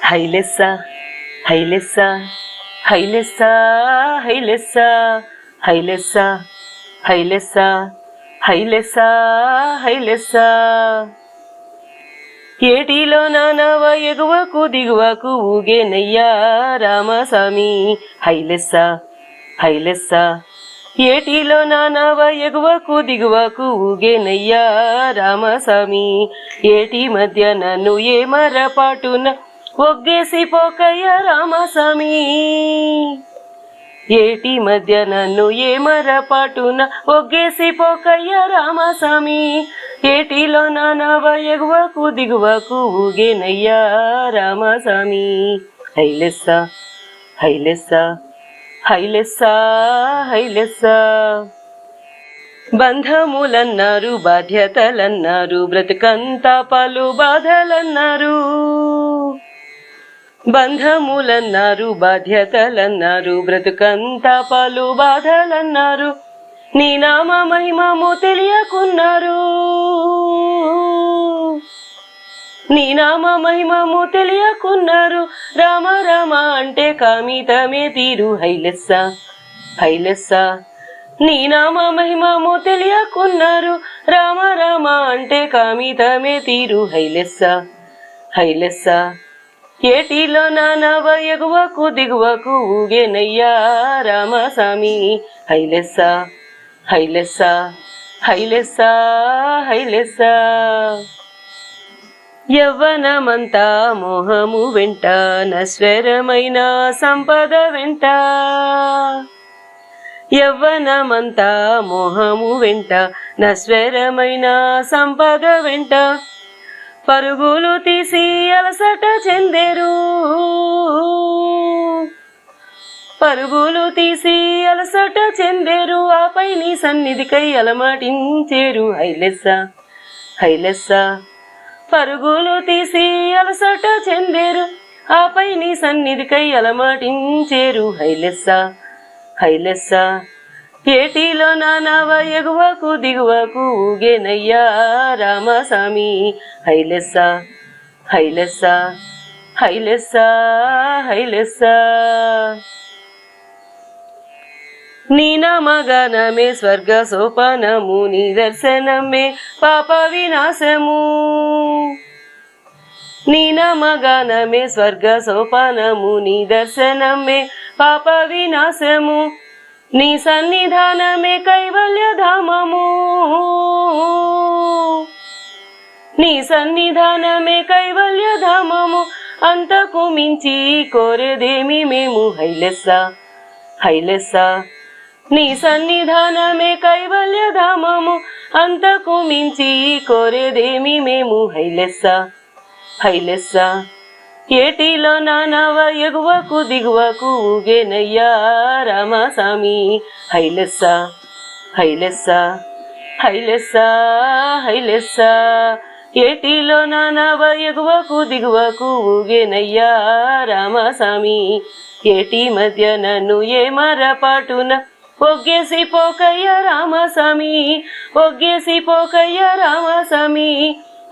హైలెస్సా హైలెస్సా హైలెస్సా హైలెస్సా హైలెస్సా హైలెస్సా హైలెస్సా హైలెస్సా ఏటిలో నానవ ఎగువకు దిగువకు ఊగేనయ్యా రామస్వామి హైలెస్సా హైలెస్సా ఏటిలో నానవ ఎగువకు దిగువకు ఊగేనయ్యా రామస్వామి ఏటి మధ్య నన్ను ఏమరపాటున ఒగ్గేసి పోకయ్య రామస్వామి ఏటి మధ్య నన్ను ఏమరపాటున ఒగ్గేసి పోకయ్య రామస్వామి ఏటిలో నానవ ఎగువకు దిగువకు ఊగేనయ్యా రామస్వామి హైలెస్సా హైలెస్సా హైలెస్సా హైలెస్సా బంధములన్నారు బాధ్యతలన్నారు బ్రతుకంతా పలు బాధలన్నారు బంధములన్నారు బాధ్యతలన్నారు బ్రతుకంతా పలు బాధలన్నారు నీ నామ మహిమము తెలియకున్నారు నీ నామ మహిమము తెలియకున్నారు రామ రామ అంటే కామితమే తీరు హైలెస్సా హైలెస్సా నీ నామ మహిమము తెలియకున్నారు రామ రామ అంటే కామితమే తీరు హైలెస్సా హైలెస్సా ఏటిలో నానవ ఎగువకు దిగువకు ఊగేనయ్యా రామస్వామి హైలెస్సా హైలెస్సా హైలెస్సా హైలెస్సా యవ్వనమంతా మోహము వెంట నశ్వరమైన సంపద వెంట యవ్వనమంతా మోహము వెంట నశ్వరమైన సంపద వెంట పరుగులు తీసి అలసట చెందేరు పరుగులు తీసి అలసట చెందేరు ఆపై నీ సన్నిధికై అలమాటించేరు హైలెస్సా హైలెస్సా పరుగులు తీసి అలసట చెందేరు ఆపై నీ సన్నిధికై అలమాటించేరు హైలెస్సా హైలెస్సా ఏటిలో నానవ ఎగువకు దిగువకు ఊగేనయ్యా రామస్వామి హైలెస్సా హైలెస్సా హైలెస్సా హైలెస్సా నీ నామగానమే స్వర్గ సోపానము నీ దర్శనమే పాప వినాశము నీ నామగానమే స్వర్గ సోపానము నీ దర్శనమే పాప వినాశము నీ సన్నిధానమే కైవల్యధామము నీ సన్నిధానమే కైవల్యధామము అంతకు మించి కోరేదేమి మేము హైలెస్సా హైలెస్సా నీ సన్నిధానమే కైవల్యధామము అంతకు మించి కోరేదేమి మేము హైలెస్సా హైలెస్సా ఏటిలో నానవ ఎగువకు దిగువకు ఊగేనయ్యా రామస్వామి హైలెస్సా హైలెస్సా హైలెస్సా హైలెస్సా ఏటిలో నానవ ఎగువకు దిగువకు ఊగేనయ్యా రామస్వామి ఏటి మధ్య నన్ను ఏమరపాటున ఒగ్గేసి పోకయ్య రామస్వామి ఒగ్గేసి పోకయ్య రామస్వామి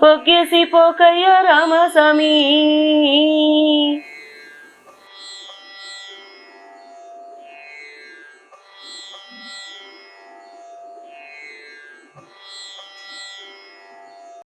ఒగ్గేసి పోకయ్య రామస్వామి